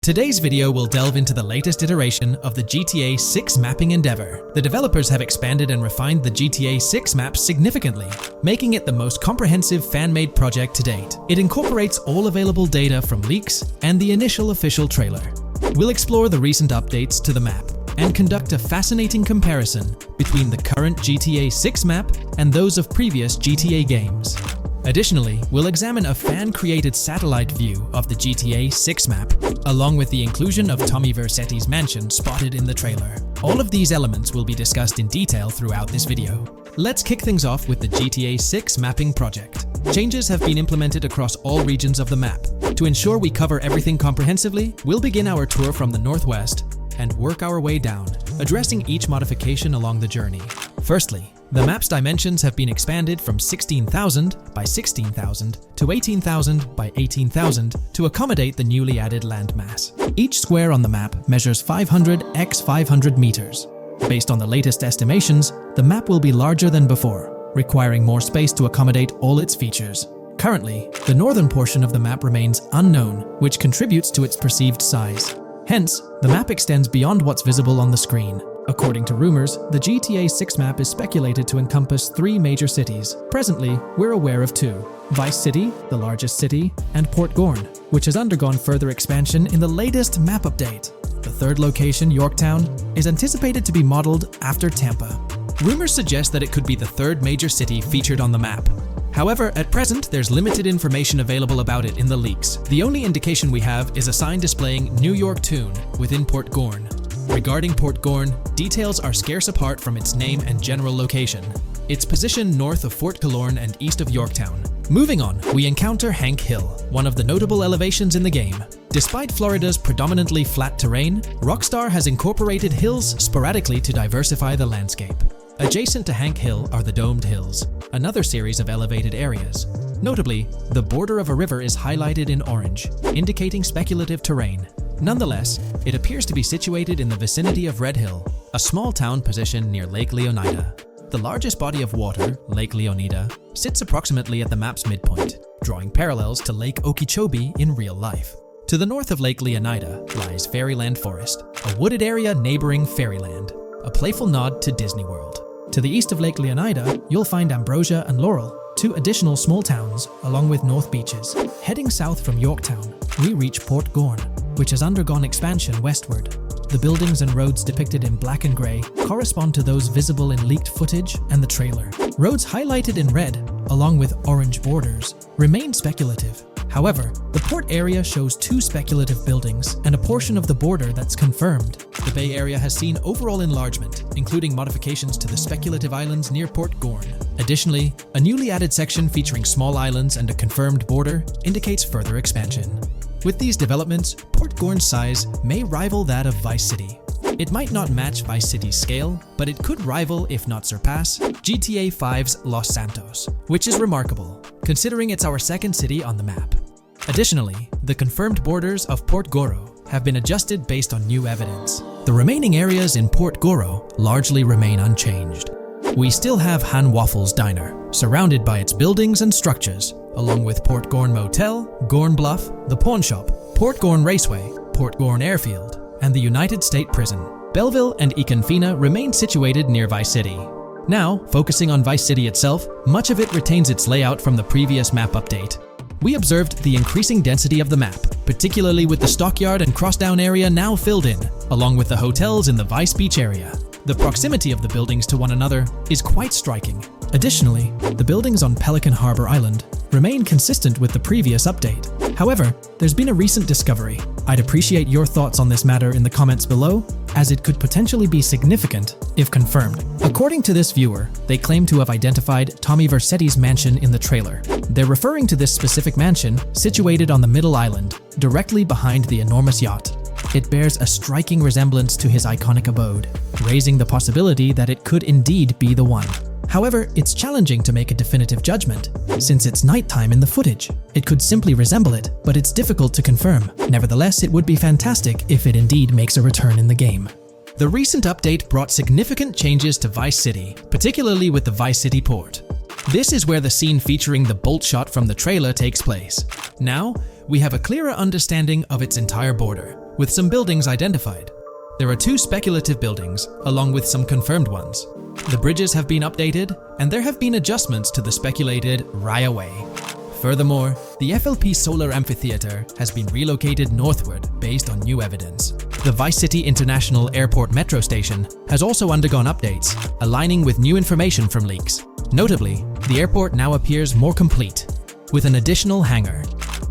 Today's video will delve into the latest iteration of the GTA 6 mapping endeavor. The developers have expanded and refined the GTA 6 map significantly, making it the most comprehensive fan-made project to date. It incorporates all available data from leaks and the initial official trailer. We'll explore the recent updates to the map and conduct a fascinating comparison between the current GTA 6 map and those of previous GTA games. Additionally, we'll examine a fan-created satellite view of the GTA 6 map, along with the inclusion of Tommy Vercetti's mansion spotted in the trailer. All of these elements will be discussed in detail throughout this video. Let's kick things off with the GTA 6 mapping project. Changes have been implemented across all regions of the map. To ensure we cover everything comprehensively, we'll begin our tour from the northwest and work our way down, addressing each modification along the journey. Firstly, the map's dimensions have been expanded from 16,000 by 16,000 to 18,000 by 18,000 to accommodate the newly added landmass. Each square on the map measures 500 x 500 meters. Based on the latest estimations, the map will be larger than before, requiring more space to accommodate all its features. Currently, the northern portion of the map remains unknown, which contributes to its perceived size. Hence, the map extends beyond what's visible on the screen. According to rumors, the GTA 6 map is speculated to encompass 3 major cities. Presently, we're aware of 2. Vice City, the largest city, and Port Gorn, which has undergone further expansion in the latest map update. The third location, Yorktown, is anticipated to be modeled after Tampa. Rumors suggest that it could be the third major city featured on the map. However, at present, there's limited information available about it in the leaks. The only indication we have is a sign displaying New York Tune within Port Gorn. Regarding Port Gorn, details are scarce apart from its name and general location. It's positioned north of Fort Killorn and east of Yorktown. Moving on, we encounter Hank Hill, one of the notable elevations in the game. Despite Florida's predominantly flat terrain, Rockstar has incorporated hills sporadically to diversify the landscape. Adjacent to Hank Hill are the Domed Hills, another series of elevated areas. Notably, the border of a river is highlighted in orange, indicating speculative terrain. Nonetheless, it appears to be situated in the vicinity of Red Hill, a small town positioned near Lake Leonida. The largest body of water, Lake Leonida, sits approximately at the map's midpoint, drawing parallels to Lake Okeechobee in real life. To the north of Lake Leonida lies Fairyland Forest, a wooded area neighboring Fairyland, a playful nod to Disney World. To the east of Lake Leonida, you'll find Ambrosia and Laurel, 2 additional small towns, along with North Beaches. Heading south from Yorktown, we reach Port Gorn, which has undergone expansion westward. The buildings and roads depicted in black and grey correspond to those visible in leaked footage and the trailer. Roads highlighted in red, along with orange borders, remain speculative. However, the port area shows 2 speculative buildings and a portion of the border that's confirmed. The Bay Area has seen overall enlargement, including modifications to the speculative islands near Port Gorn. Additionally, a newly added section featuring small islands and a confirmed border indicates further expansion. With these developments, Port Gorn's size may rival that of Vice City. It might not match Vice City's scale, but it could rival, if not surpass, GTA 5's Los Santos, which is remarkable, considering it's our second city on the map. Additionally, the confirmed borders of Port Goro have been adjusted based on new evidence. The remaining areas in Port Goro largely remain unchanged. We still have Han Waffles Diner, surrounded by its buildings and structures, along with Port Gorn Motel, Gorn Bluff, the Pawn Shop, Port Gorn Raceway, Port Gorn Airfield, and the United State Prison. Belleville and Econfina remain situated near Vice City. Now, focusing on Vice City itself, much of it retains its layout from the previous map update. We observed the increasing density of the map, particularly with the Stockyard and Crossdown area now filled in, along with the hotels in the Vice Beach area. The proximity of the buildings to one another is quite striking. Additionally, the buildings on Pelican Harbor Island remain consistent with the previous update. However, there's been a recent discovery. I'd appreciate your thoughts on this matter in the comments below, as it could potentially be significant if confirmed. According to this viewer, they claim to have identified Tommy Vercetti's mansion in the trailer. They're referring to this specific mansion situated on the middle island, directly behind the enormous yacht. It bears a striking resemblance to his iconic abode, raising the possibility that it could indeed be the one. However, it's challenging to make a definitive judgment, since it's nighttime in the footage. It could simply resemble it, but it's difficult to confirm. Nevertheless, it would be fantastic if it indeed makes a return in the game. The recent update brought significant changes to Vice City, particularly with the Vice City port. This is where the scene featuring the bolt shot from the trailer takes place. Now, we have a clearer understanding of its entire border, with some buildings identified. There are 2 speculative buildings, along with some confirmed ones. The bridges have been updated, and there have been adjustments to the speculated Raya Way. Furthermore, the FLP Solar Amphitheater has been relocated northward based on new evidence. The Vice City International Airport metro station has also undergone updates, aligning with new information from leaks. Notably, the airport now appears more complete, with an additional hangar.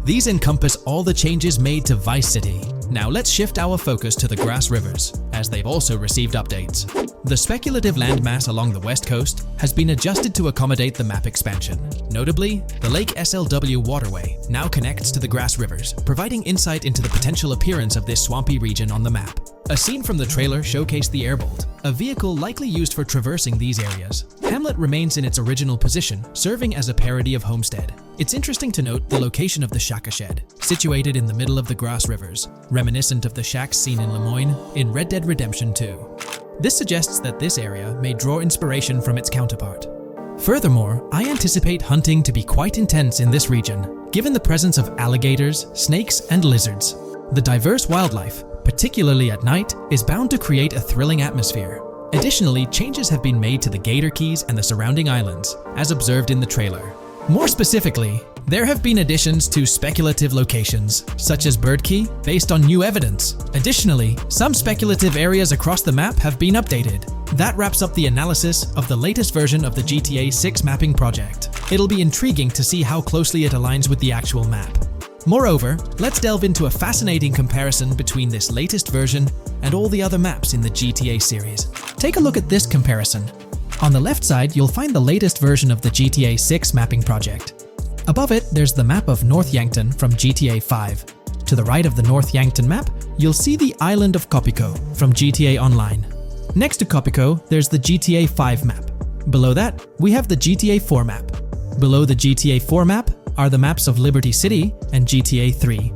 These encompass all the changes made to Vice City. Now let's shift our focus to the Grass Rivers, as they've also received updates. The speculative landmass along the west coast has been adjusted to accommodate the map expansion. Notably, the Lake SLW waterway now connects to the Grass Rivers, providing insight into the potential appearance of this swampy region on the map. A scene from the trailer showcased the Airbolt, a vehicle likely used for traversing these areas. Hamlet remains in its original position, serving as a parody of Homestead. It's interesting to note the location of the Shaka Shed, situated in the middle of the Grass Rivers, reminiscent of the shacks seen in Lemoyne in Red Dead Redemption 2. This suggests that this area may draw inspiration from its counterpart. Furthermore, I anticipate hunting to be quite intense in this region, given the presence of alligators, snakes, and lizards. The diverse wildlife, particularly at night, is bound to create a thrilling atmosphere. Additionally, changes have been made to the Gator Keys and the surrounding islands, as observed in the trailer. More specifically, there have been additions to speculative locations, such as Bird Key, based on new evidence. Additionally, some speculative areas across the map have been updated. That wraps up the analysis of the latest version of the GTA 6 mapping project. It'll be intriguing to see how closely it aligns with the actual map. Moreover, let's delve into a fascinating comparison between this latest version and all the other maps in the GTA series. Take a look at this comparison. On the left side, you'll find the latest version of the GTA 6 mapping project. Above it, there's the map of North Yankton from GTA 5. To the right of the North Yankton map, you'll see the island of Copico from GTA Online. Next to Copico, there's the GTA 5 map. Below that, we have the GTA 4 map. Below the GTA 4 map are the maps of Liberty City and GTA 3.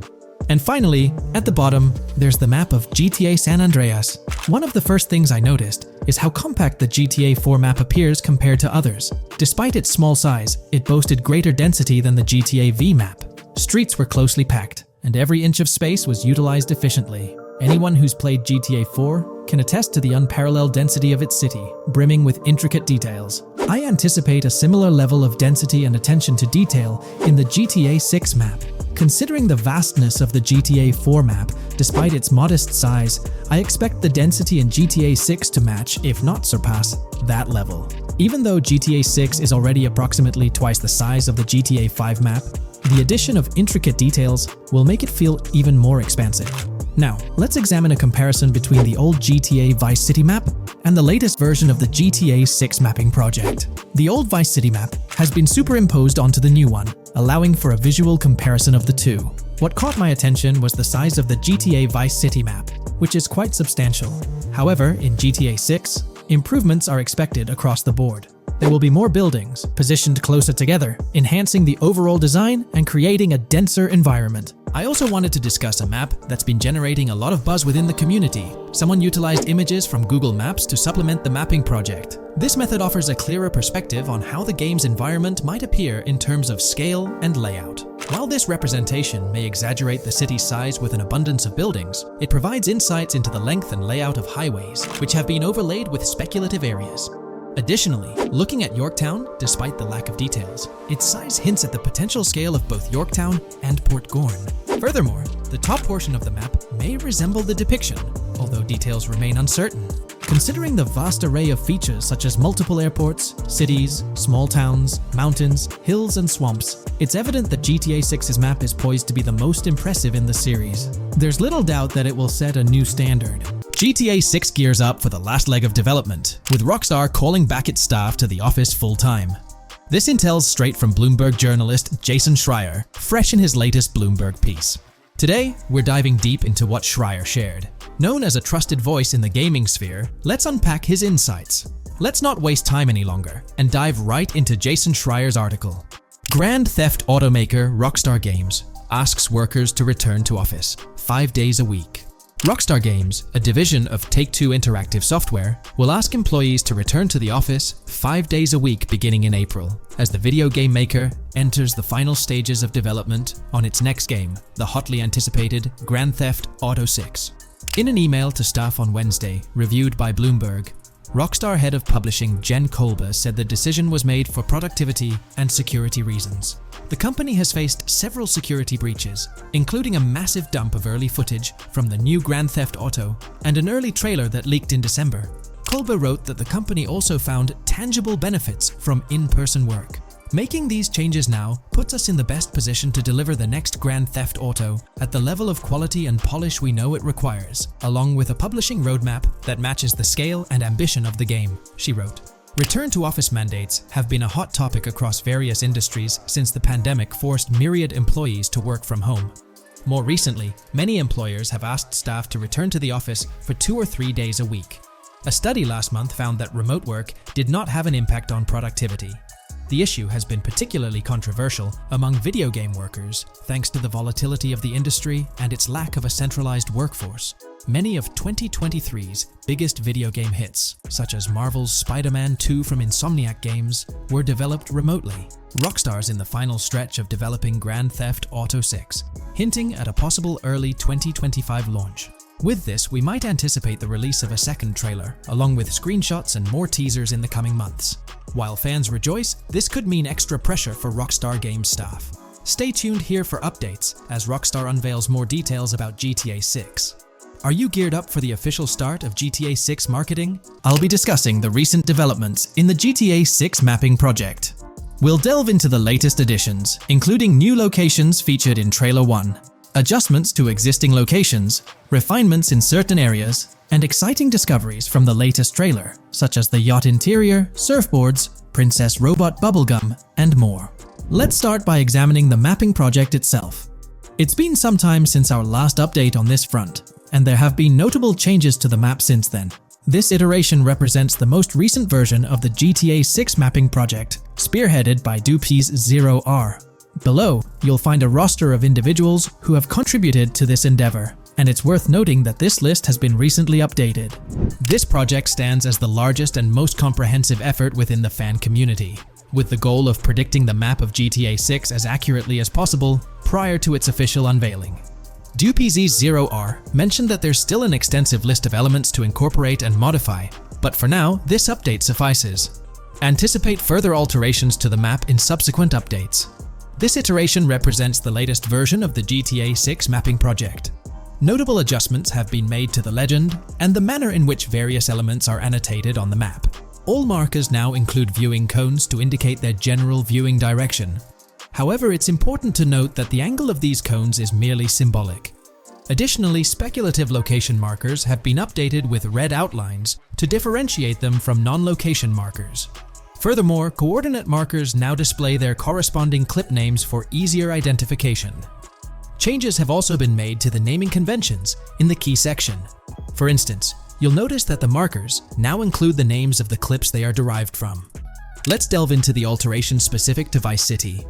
And finally, at the bottom, there's the map of GTA San Andreas. One of the first things I noticed is how compact the GTA 4 map appears compared to others. Despite its small size, it boasted greater density than the GTA V map. Streets were closely packed, and every inch of space was utilized efficiently. Anyone who's played GTA 4 can attest to the unparalleled density of its city, brimming with intricate details. I anticipate a similar level of density and attention to detail in the GTA 6 map. Considering the vastness of the GTA 4 map, despite its modest size, I expect the density in GTA 6 to match, if not surpass, that level. Even though GTA 6 is already approximately twice the size of the GTA 5 map, the addition of intricate details will make it feel even more expansive. Now, let's examine a comparison between the old GTA Vice City map and the latest version of the GTA 6 mapping project. The old Vice City map has been superimposed onto the new one, allowing for a visual comparison of the two. What caught my attention was the size of the GTA Vice City map, which is quite substantial. However, in GTA 6, improvements are expected across the board. There will be more buildings, positioned closer together, enhancing the overall design and creating a denser environment. I also wanted to discuss a map that's been generating a lot of buzz within the community. Someone utilized images from Google Maps to supplement the mapping project. This method offers a clearer perspective on how the game's environment might appear in terms of scale and layout. While this representation may exaggerate the city's size with an abundance of buildings, it provides insights into the length and layout of highways, which have been overlaid with speculative areas. Additionally, looking at Yorktown, despite the lack of details, its size hints at the potential scale of both Yorktown and Port Gorn. Furthermore, the top portion of the map may resemble the depiction, although details remain uncertain. Considering the vast array of features such as multiple airports, cities, small towns, mountains, hills, and swamps, it's evident that GTA 6's map is poised to be the most impressive in the series. There's little doubt that it will set a new standard. GTA 6 gears up for the last leg of development, with Rockstar calling back its staff to the office full-time. This intel's straight from Bloomberg journalist Jason Schreier, fresh in his latest Bloomberg piece. Today, we're diving deep into what Schreier shared. Known as a trusted voice in the gaming sphere, let's unpack his insights. Let's not waste time any longer, and dive right into Jason Schreier's article. Grand theft automaker Rockstar Games asks workers to return to office 5 days a week. Rockstar Games, a division of Take-Two Interactive Software, will ask employees to return to the office 5 days a week beginning in April, as the video game maker enters the final stages of development on its next game, the hotly anticipated Grand Theft Auto 6. In an email to staff on Wednesday, reviewed by Bloomberg, Rockstar head of publishing Jen Kolber said the decision was made for productivity and security reasons. The company has faced several security breaches, including a massive dump of early footage from the new Grand Theft Auto and an early trailer that leaked in December. Kolber wrote that the company also found tangible benefits from in-person work. Making these changes now puts us in the best position to deliver the next Grand Theft Auto at the level of quality and polish we know it requires, along with a publishing roadmap that matches the scale and ambition of the game, she wrote. Return-to-office mandates have been a hot topic across various industries since the pandemic forced myriad employees to work from home. More recently, many employers have asked staff to return to the office for 2 or 3 days a week. A study last month found that remote work did not have an impact on productivity. The issue has been particularly controversial among video game workers, thanks to the volatility of the industry and its lack of a centralized workforce. Many of 2023's biggest video game hits, such as Marvel's Spider-Man 2 from Insomniac Games, were developed remotely. Rockstar's in the final stretch of developing Grand Theft Auto 6, hinting at a possible early 2025 launch. With this, we might anticipate the release of a second trailer, along with screenshots and more teasers in the coming months. While fans rejoice, this could mean extra pressure for Rockstar Games staff. Stay tuned here for updates as Rockstar unveils more details about GTA 6. Are you geared up for the official start of GTA 6 marketing? I'll be discussing the recent developments in the GTA 6 mapping project. We'll delve into the latest additions, including new locations featured in Trailer 1, adjustments to existing locations, refinements in certain areas, and exciting discoveries from the latest trailer, such as the yacht interior, surfboards, Princess Robot Bubblegum, and more. Let's start by examining the mapping project itself. It's been some time since our last update on this front, and there have been notable changes to the map since then. This iteration represents the most recent version of the GTA 6 mapping project, spearheaded by Dupe's Zero R. Below, you'll find a roster of individuals who have contributed to this endeavor, and it's worth noting that this list has been recently updated. This project stands as the largest and most comprehensive effort within the fan community, with the goal of predicting the map of GTA 6 as accurately as possible prior to its official unveiling. Dupe's Zero R mentioned that there's still an extensive list of elements to incorporate and modify, but for now, this update suffices. Anticipate further alterations to the map in subsequent updates. This iteration represents the latest version of the GTA 6 mapping project. Notable adjustments have been made to the legend and the manner in which various elements are annotated on the map. All markers now include viewing cones to indicate their general viewing direction. However, it's important to note that the angle of these cones is merely symbolic. Additionally, speculative location markers have been updated with red outlines to differentiate them from non-location markers. Furthermore, coordinate markers now display their corresponding clip names for easier identification. Changes have also been made to the naming conventions in the key section. For instance, you'll notice that the markers now include the names of the clips they are derived from. Let's delve into the alterations specific to Vice City.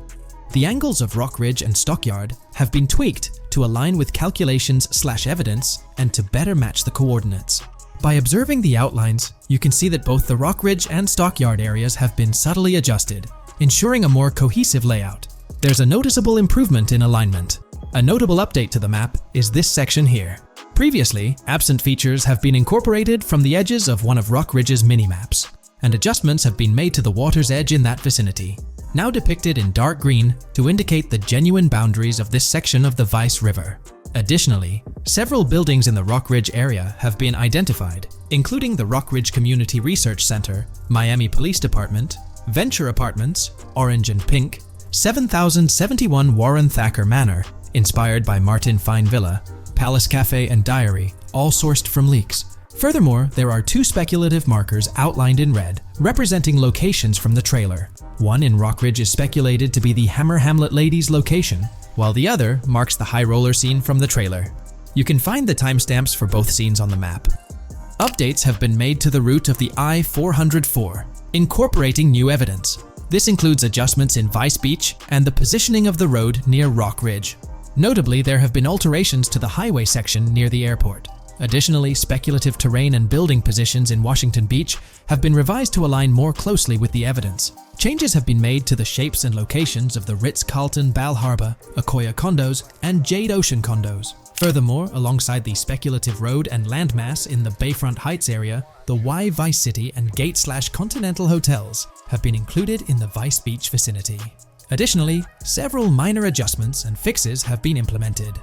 The angles of Rock Ridge and Stockyard have been tweaked to align with calculations/evidence and to better match the coordinates. By observing the outlines, you can see that both the Rock Ridge and Stockyard areas have been subtly adjusted, ensuring a more cohesive layout. There's a noticeable improvement in alignment. A notable update to the map is this section here. Previously, absent features have been incorporated from the edges of one of Rock Ridge's mini-maps, and adjustments have been made to the water's edge in that vicinity, now depicted in dark green to indicate the genuine boundaries of this section of the Vice River. Additionally, several buildings in the Rock Ridge area have been identified, including the Rock Ridge Community Research Center, Miami Police Department, Venture Apartments, Orange and Pink, 7071 Warren Thacker Manor, inspired by Martin Fine Villa, Palace Cafe and Diary, all sourced from leaks. Furthermore, there are 2 speculative markers outlined in red, representing locations from the trailer. One in Rock Ridge is speculated to be the Hammer Hamlet Ladies location, while the other marks the high roller scene from the trailer. You can find the timestamps for both scenes on the map. Updates have been made to the route of the I-404, incorporating new evidence. This includes adjustments in Vice Beach and the positioning of the road near Rock Ridge. Notably, there have been alterations to the highway section near the airport. Additionally, speculative terrain and building positions in Washington Beach have been revised to align more closely with the evidence. Changes have been made to the shapes and locations of the Ritz-Carlton Bal Harbour, Akoya condos, and Jade Ocean condos. Furthermore, alongside the speculative road and landmass in the Bayfront Heights area, the Y Vice City and Gate/Continental hotels have been included in the Vice Beach vicinity. Additionally, several minor adjustments and fixes have been implemented.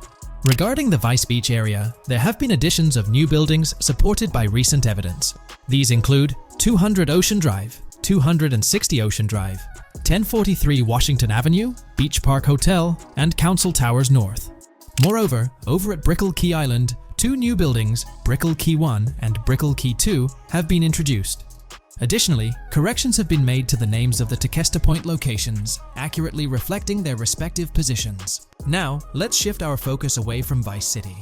Regarding the Vice Beach area, there have been additions of new buildings supported by recent evidence. These include 200 Ocean Drive, 260 Ocean Drive, 1043 Washington Avenue, Beach Park Hotel, and Council Towers North. Moreover, over at Brickell Key Island, two new buildings, Brickell Key 1 and Brickell Key 2, have been introduced. Additionally, corrections have been made to the names of the Tequesta Point locations, accurately reflecting their respective positions. Now, let's shift our focus away from Vice City.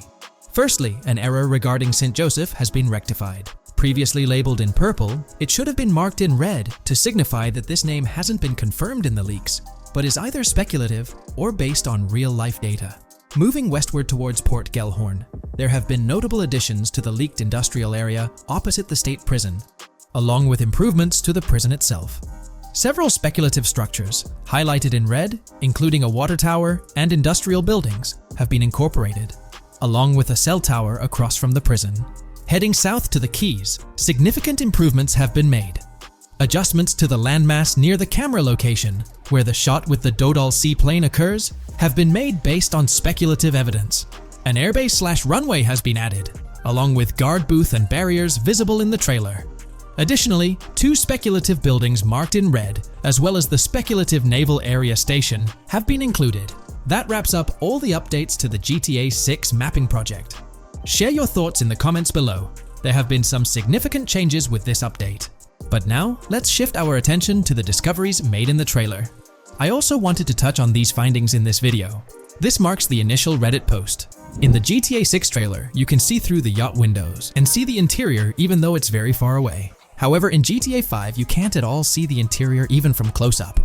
Firstly, an error regarding St. Joseph has been rectified. Previously labeled in purple, it should have been marked in red to signify that this name hasn't been confirmed in the leaks, but is either speculative or based on real-life data. Moving westward towards Port Gellhorn, there have been notable additions to the leaked industrial area opposite the state prison, along with improvements to the prison itself. Several speculative structures, highlighted in red, including a water tower and industrial buildings, have been incorporated, along with a cell tower across from the prison. Heading south to the Keys, significant improvements have been made. Adjustments to the landmass near the camera location, where the shot with the Dodal seaplane occurs, have been made based on speculative evidence. An airbase/runway has been added, along with guard booth and barriers visible in the trailer. Additionally, two speculative buildings marked in red, as well as the speculative Naval Area Station, have been included. That wraps up all the updates to the GTA 6 mapping project. Share your thoughts in the comments below. There have been some significant changes with this update. But now, let's shift our attention to the discoveries made in the trailer. I also wanted to touch on these findings in this video. This marks the initial Reddit post. In the GTA 6 trailer, you can see through the yacht windows and see the interior even though it's very far away. However, in GTA 5, you can't at all see the interior even from close up.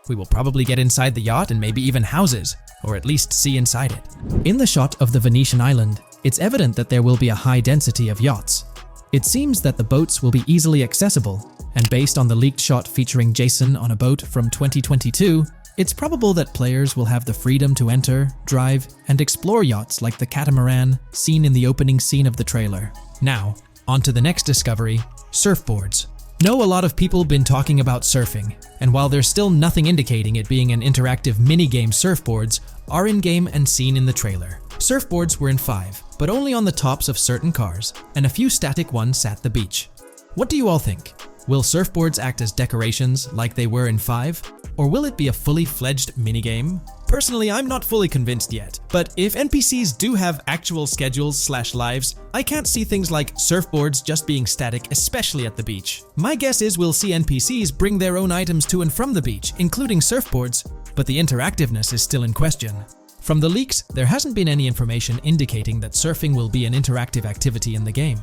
We will probably get inside the yacht and maybe even houses, or at least see inside it. In the shot of the Venetian island, it's evident that there will be a high density of yachts. It seems that the boats will be easily accessible, and based on the leaked shot featuring Jason on a boat from 2022, it's probable that players will have the freedom to enter, drive, and explore yachts like the catamaran seen in the opening scene of the trailer. Now, on to the next discovery, surfboards. Know a lot of people been talking about surfing, and while there's still nothing indicating it being an interactive minigame, surfboards are in-game and seen in the trailer. Surfboards were in 5, but only on the tops of certain cars, and a few static ones sat the beach. What do you all think? Will surfboards act as decorations like they were in 5? Or will it be a fully fledged minigame? Personally, I'm not fully convinced yet, but if NPCs do have actual schedules/lives, I can't see things like surfboards just being static, especially at the beach. My guess is we'll see NPCs bring their own items to and from the beach, including surfboards, but the interactiveness is still in question. From the leaks, there hasn't been any information indicating that surfing will be an interactive activity in the game.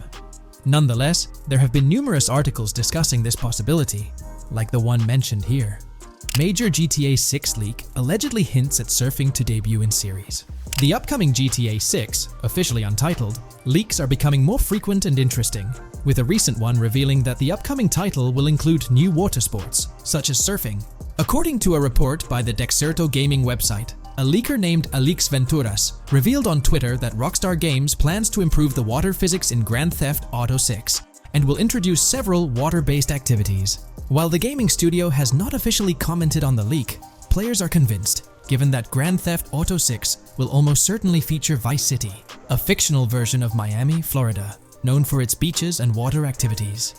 Nonetheless, there have been numerous articles discussing this possibility, like the one mentioned here. Major GTA 6 leak allegedly hints at surfing to debut in series. The upcoming GTA 6, officially untitled, leaks are becoming more frequent and interesting, with a recent one revealing that the upcoming title will include new water sports, such as surfing. According to a report by the Dexerto gaming website, a leaker named Alix Venturas revealed on Twitter that Rockstar Games plans to improve the water physics in Grand Theft Auto 6 and will introduce several water-based activities. While the gaming studio has not officially commented on the leak, players are convinced, given that Grand Theft Auto 6 will almost certainly feature Vice City, a fictional version of Miami, Florida, known for its beaches and water activities.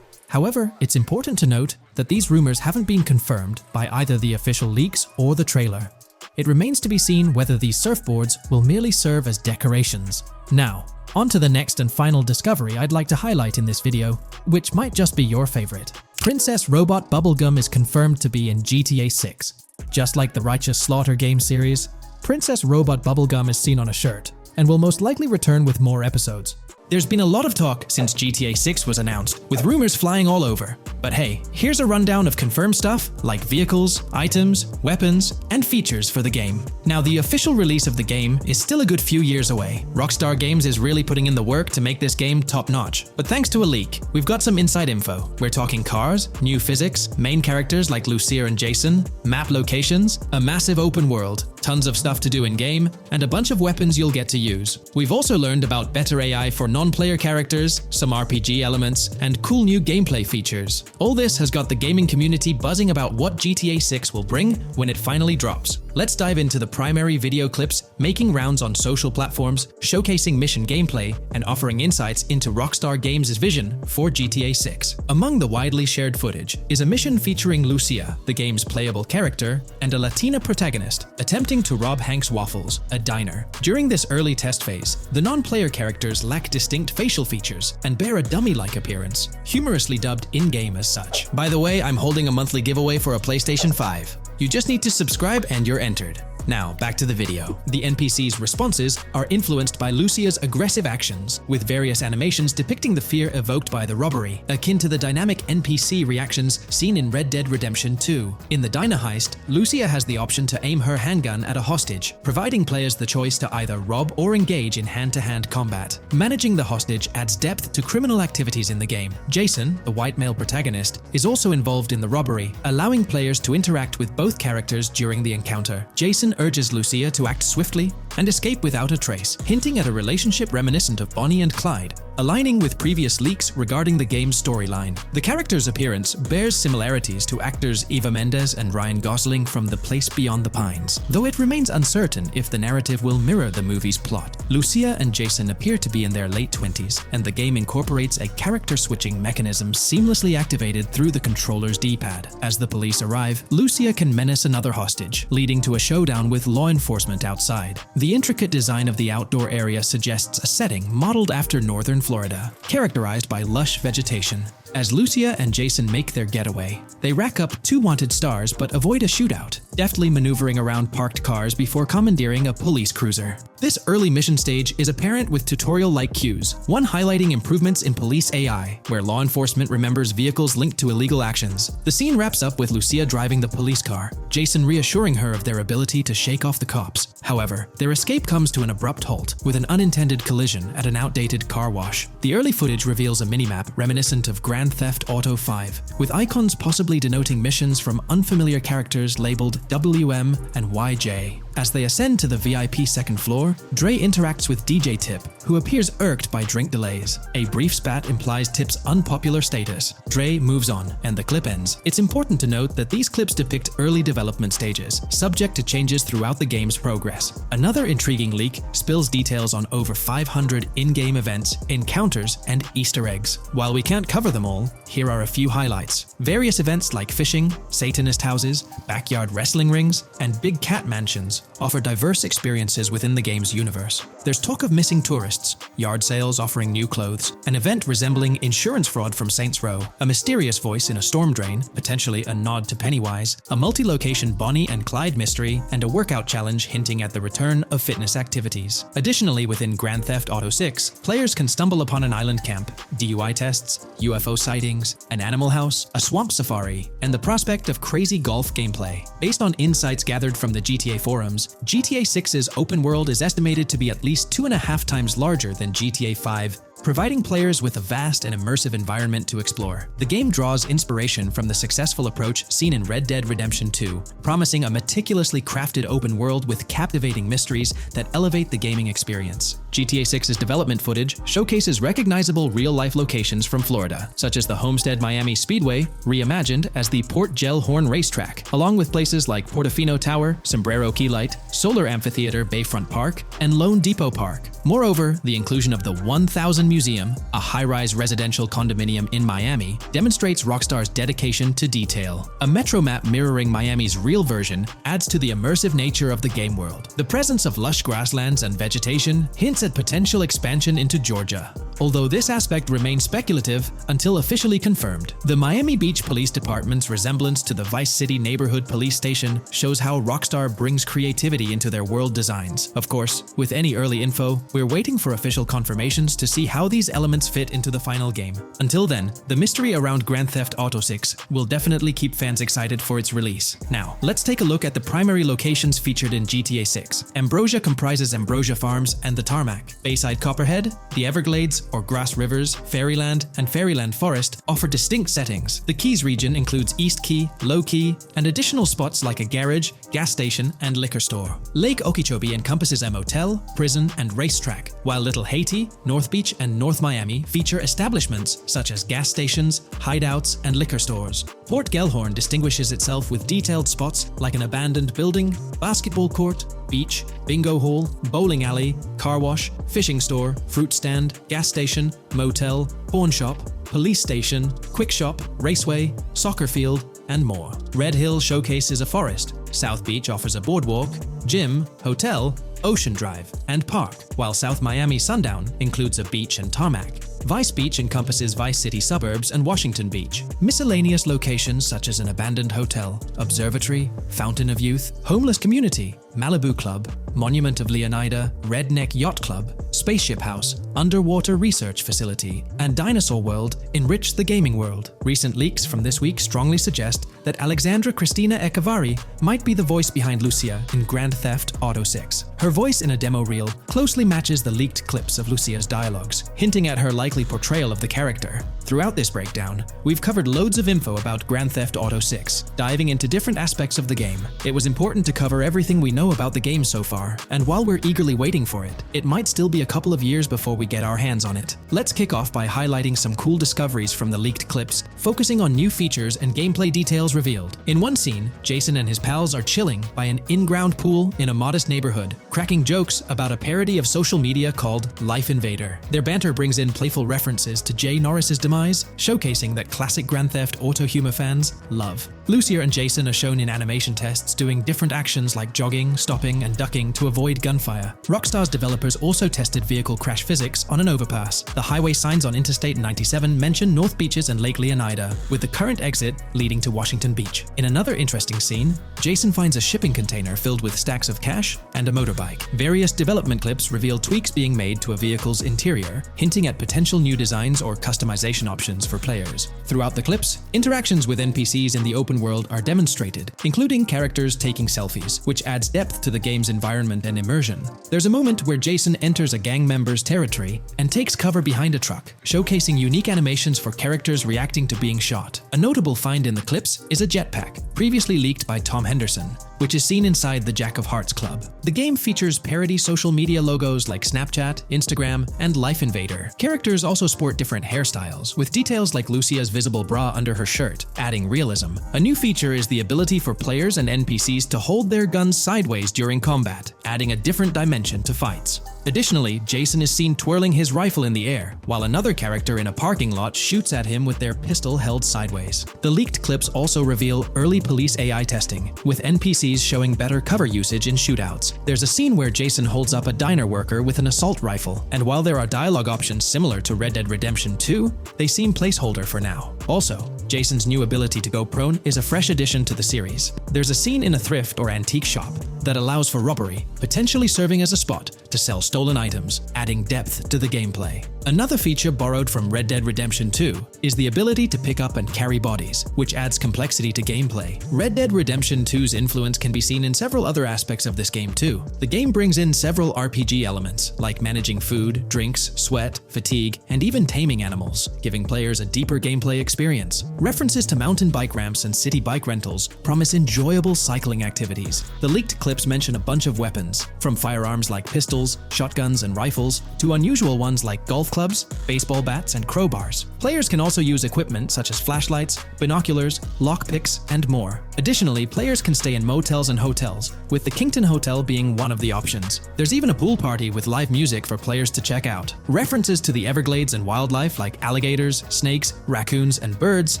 However, it's important to note that these rumors haven't been confirmed by either the official leaks or the trailer. It remains to be seen whether these surfboards will merely serve as decorations. Now, on to the next and final discovery I'd like to highlight in this video, which might just be your favorite. Princess Robot Bubblegum is confirmed to be in GTA 6. Just like the Righteous Slaughter game series, Princess Robot Bubblegum is seen on a shirt, and will most likely return with more episodes. There's been a lot of talk since GTA 6 was announced, with rumors flying all over. But hey, here's a rundown of confirmed stuff like vehicles, items, weapons, and features for the game. Now, the official release of the game is still a good few years away. Rockstar Games is really putting in the work to make this game top-notch. But thanks to a leak, we've got some inside info. We're talking cars, new physics, main characters like Lucia and Jason, map locations, a massive open world, tons of stuff to do in-game, and a bunch of weapons you'll get to use. We've also learned about better AI for non-player characters, some RPG elements, and cool new gameplay features. All this has got the gaming community buzzing about what GTA 6 will bring when it finally drops. Let's dive into the primary video clips making rounds on social platforms, showcasing mission gameplay, and offering insights into Rockstar Games' vision for GTA 6. Among the widely shared footage is a mission featuring Lucia, the game's playable character, and a Latina protagonist attempting to rob Hank's Waffles, a diner. During this early test phase, the non-player characters lack distinct facial features and bear a dummy-like appearance, humorously dubbed in-game as such. By the way, I'm holding a monthly giveaway for a PlayStation 5. You just need to subscribe and you're entered. Now, back to the video. The NPC's responses are influenced by Lucia's aggressive actions, with various animations depicting the fear evoked by the robbery, akin to the dynamic NPC reactions seen in Red Dead Redemption 2. In the diner heist, Lucia has the option to aim her handgun at a hostage, providing players the choice to either rob or engage in hand-to-hand combat. Managing the hostage adds depth to criminal activities in the game. Jason, the white male protagonist, is also involved in the robbery, allowing players to interact with both characters during the encounter. Jason urges Lucia to act swiftly and escape without a trace, hinting at a relationship reminiscent of Bonnie and Clyde, aligning with previous leaks regarding the game's storyline. The character's appearance bears similarities to actors Eva Mendes and Ryan Gosling from The Place Beyond the Pines, though it remains uncertain if the narrative will mirror the movie's plot. Lucia and Jason appear to be in their late 20s, and the game incorporates a character-switching mechanism seamlessly activated through the controller's D-pad. As the police arrive, Lucia can menace another hostage, leading to a showdown with law enforcement outside. The intricate design of the outdoor area suggests a setting modeled after northern Florida, characterized by lush vegetation. As Lucia and Jason make their getaway, they rack up 2 wanted stars but avoid a shootout, deftly maneuvering around parked cars before commandeering a police cruiser. This early mission stage is apparent with tutorial-like cues, one highlighting improvements in police AI, where law enforcement remembers vehicles linked to illegal actions. The scene wraps up with Lucia driving the police car, Jason reassuring her of their ability to shake off the cops. However, their escape comes to an abrupt halt, with an unintended collision at an outdated car wash. The early footage reveals a minimap reminiscent of Grand Theft Auto 5, with icons possibly denoting missions from unfamiliar characters labeled WM and YJ. As they ascend to the VIP second floor, Dre interacts with DJ Tip, who appears irked by drink delays. A brief spat implies Tip's unpopular status. Dre moves on, and the clip ends. It's important to note that these clips depict early development stages, subject to changes throughout the game's progress. Another intriguing leak spills details on over 500 in-game events, encounters, and Easter eggs. While we can't cover them all, here are a few highlights. Various events like fishing, Satanist houses, backyard wrestling rings, and big cat mansions offer diverse experiences within the game's universe. There's talk of missing tourists, yard sales offering new clothes, an event resembling insurance fraud from Saints Row, a mysterious voice in a storm drain, potentially a nod to Pennywise, a multi-location Bonnie and Clyde mystery, and a workout challenge hinting at the return of fitness activities. Additionally, within Grand Theft Auto 6, players can stumble upon an island camp, DUI tests, UFO sightings, an animal house, a swamp safari, and the prospect of crazy golf gameplay. Based on insights gathered from the GTA forums, GTA 6's open world is estimated to be at least 2.5 times larger than GTA 5, providing players with a vast and immersive environment to explore. The game draws inspiration from the successful approach seen in Red Dead Redemption 2, promising a meticulously crafted open world with captivating mysteries that elevate the gaming experience. GTA 6's development footage showcases recognizable real-life locations from Florida, such as the Homestead Miami Speedway, reimagined as the Port Gel Horn Racetrack, along with places like Portofino Tower, Sombrero Key Light, Solar Amphitheater Bayfront Park, and Lone Depot Park. Moreover, the inclusion of the 1000 Museum, a high-rise residential condominium in Miami, demonstrates Rockstar's dedication to detail. A metro map mirroring Miami's real version adds to the immersive nature of the game world. The presence of lush grasslands and vegetation hints at potential expansion into Georgia. although this aspect remains speculative until officially confirmed. The Miami Beach Police Department's resemblance to the Vice City neighborhood police station shows how Rockstar brings creativity into their world designs. Of course, with any early info, we're waiting for official confirmations to see how these elements fit into the final game. Until then, the mystery around Grand Theft Auto 6 will definitely keep fans excited for its release. Now, let's take a look at the primary locations featured in GTA 6. Ambrosia comprises Ambrosia Farms and the Tarmac. Bayside Copperhead, the Everglades or Grass Rivers, Fairyland, and Fairyland Forest offer distinct settings. The Keys region includes East Key, Low Key, and additional spots like a garage, gas station, and liquor store. Lake Okeechobee encompasses a motel, prison, and racetrack, while Little Haiti, North Beach, and North Miami feature establishments such as gas stations, hideouts, and liquor stores. Port Gellhorn distinguishes itself with detailed spots like an abandoned building, basketball court, beach, bingo hall, bowling alley, car wash, fishing store, fruit stand, gas station, motel, pawn shop, police station, quick shop, raceway, soccer field, and more. Red Hill showcases a forest. South Beach offers a boardwalk, gym, hotel, Ocean Drive, and park, while South Miami Sundown includes a beach and tarmac. Vice Beach encompasses Vice City suburbs and Washington Beach. Miscellaneous locations such as an abandoned hotel, observatory, Fountain of Youth, homeless community, Malibu Club, Monument of Leonida, Redneck Yacht Club, Spaceship House, Underwater Research Facility, and Dinosaur World enrich the gaming world. Recent leaks from this week strongly suggest that Alexandra Christina Echevarri might be the voice behind Lucia in Grand Theft Auto 6. Her voice in a demo reel closely matches the leaked clips of Lucia's dialogues, hinting at her likely portrayal of the character. Throughout this breakdown, we've covered loads of info about Grand Theft Auto 6, diving into different aspects of the game. It was important to cover everything we know about the game so far, and while we're eagerly waiting for it, it might still be a couple of years before we get our hands on it. Let's kick off by highlighting some cool discoveries from the leaked clips, focusing on new features and gameplay details revealed. In one scene, Jason and his pals are chilling by an in-ground pool in a modest neighborhood, cracking jokes about a parody of social media called Life Invader. Their banter brings in playful references to Jay Norris's demise, showcasing that classic Grand Theft Auto humor fans love. Lucia and Jason are shown in animation tests doing different actions like jogging, stopping, and ducking to avoid gunfire. Rockstar's developers also tested vehicle crash physics on an overpass. The highway signs on Interstate 97 mention North Beaches and Lake Leonida, with the current exit leading to Washington Beach. In another interesting scene, Jason finds a shipping container filled with stacks of cash and a motorbike. Various development clips reveal tweaks being made to a vehicle's interior, hinting at potential new designs or customization options for players. Throughout the clips, interactions with NPCs in the open world are demonstrated, including characters taking selfies, which adds depth to the game's environment and immersion. There's a moment where Jason enters a gang member's territory and takes cover behind a truck, showcasing unique animations for characters reacting to being shot. A notable find in the clips is a jetpack, previously leaked by Tom Henderson, which is seen inside the Jack of Hearts Club. The game features parody social media logos like Snapchat, Instagram, and Life Invader. Characters also sport different hairstyles, with details like Lucia's visible bra under her shirt, adding realism. A new feature is the ability for players and NPCs to hold their guns sideways during combat, adding a different dimension to fights. Additionally, Jason is seen twirling his rifle in the air, while another character in a parking lot shoots at him with their pistol held sideways. The leaked clips also reveal early police AI testing, with NPCs showing better cover usage in shootouts. There's a scene where Jason holds up a diner worker with an assault rifle, and while there are dialogue options similar to Red Dead Redemption 2, they seem placeholder for now. Also, Jason's new ability to go prone is a fresh addition to the series. There's a scene in a thrift or antique shop that allows for robbery, potentially serving as a spot to sell stolen items, adding depth to the gameplay. Another feature borrowed from Red Dead Redemption 2 is the ability to pick up and carry bodies, which adds complexity to gameplay. Red Dead Redemption 2's influence can be seen in several other aspects of this game too. The game brings in several RPG elements, like managing food, drinks, sweat, fatigue, and even taming animals, giving players a deeper gameplay experience. References to mountain bike ramps and city bike rentals promise enjoyable cycling activities. The leaked clips mention a bunch of weapons, from firearms like pistols, shotguns, and rifles, to unusual ones like golf clubs, baseball bats, and crowbars. Players can also use equipment such as flashlights, binoculars, lockpicks, and more. Additionally, players can stay in motels and hotels, with the Kington Hotel being one of the options. There's even a pool party with live music for players to check out. References to the Everglades and wildlife like alligators, snakes, raccoons, and birds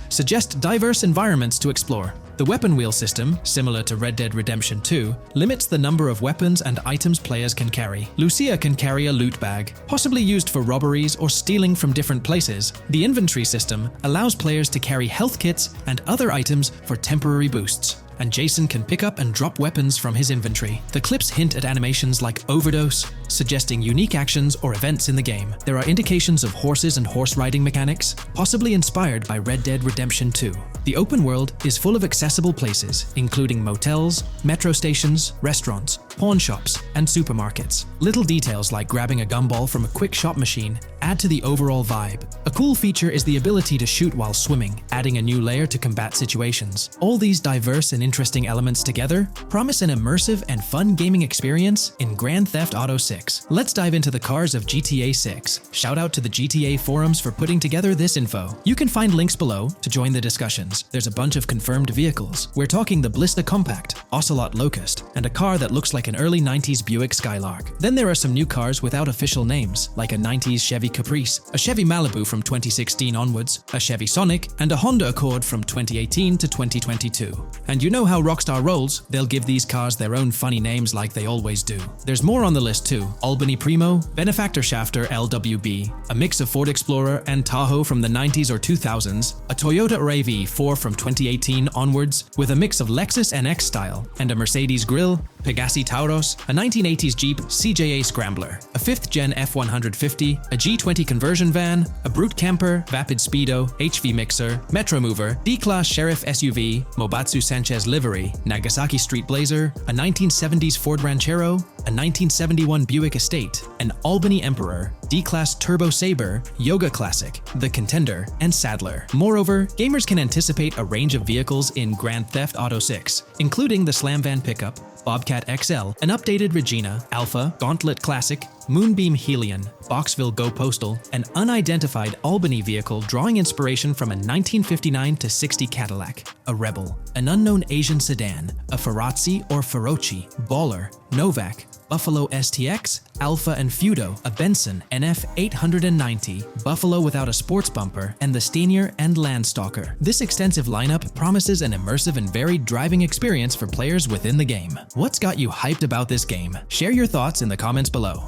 suggest diverse environments to explore. The weapon wheel system, similar to Red Dead Redemption 2, limits the number of weapons and items players can carry. Lucia can carry a loot bag, possibly used for robberies or stealing from different places. The inventory system allows players to carry health kits and other items for temporary boosts, and Jason can pick up and drop weapons from his inventory. The clips hint at animations like overdose, suggesting unique actions or events in the game. There are indications of horses and horse riding mechanics, possibly inspired by Red Dead Redemption 2. The open world is full of accessible places, including motels, metro stations, restaurants, pawn shops, and supermarkets. Little details like grabbing a gumball from a quick shop machine add to the overall vibe. A cool feature is the ability to shoot while swimming, adding a new layer to combat situations. All these diverse and interesting elements together promise an immersive and fun gaming experience in Grand Theft Auto 6. Let's dive into the cars of GTA 6. Shout out to the GTA forums for putting together this info. You can find links below to join the discussions. There's a bunch of confirmed vehicles. We're talking the Blista Compact, Ocelot Locust, and a car that looks like an early 90s Buick Skylark. Then there are some new cars without official names, like a 90s Chevy Caprice, a Chevy Malibu from 2016 onwards, a Chevy Sonic, and a Honda Accord from 2018 to 2022. And you know how Rockstar rolls, they'll give these cars their own funny names like they always do. There's more on the list too. Albany Primo, Benefactor Shafter LWB, a mix of Ford Explorer and Tahoe from the 90s or 2000s, a Toyota RAV4 from 2018 onwards, with a mix of Lexus NX style, and a Mercedes Grill, Pegassi Tauros, a 1980s Jeep CJA Scrambler, a 5th Gen F150, a G20 conversion van, a Brute Camper, Vapid Speedo, HV Mixer, Metro Mover, D-Class Sheriff SUV, Mobatsu Sanchez Livery, Nagasaki Street Blazer, a 1970s Ford Ranchero, a 1971 Buick Estate, an Albany Emperor, D-Class Turbo Sabre, Yoga Classic, the Contender, and Sadler. Moreover, gamers can anticipate a range of vehicles in Grand Theft Auto 6, including the Slam Van pickup, Bobcat XL, an updated Regina, Alpha, Gauntlet Classic, Moonbeam Helion, Boxville Go Postal, an unidentified Albany vehicle drawing inspiration from a 1959-60 Cadillac, a Rebel, an unknown Asian sedan, a Ferrazzi or Feroci, Baller, Novak, Buffalo STX, Alpha and Feudo, a Benson NF 890, Buffalo without a sports bumper, and the Stanier and Landstalker. This extensive lineup promises an immersive and varied driving experience for players within the game. What's got you hyped about this game? Share your thoughts in the comments below.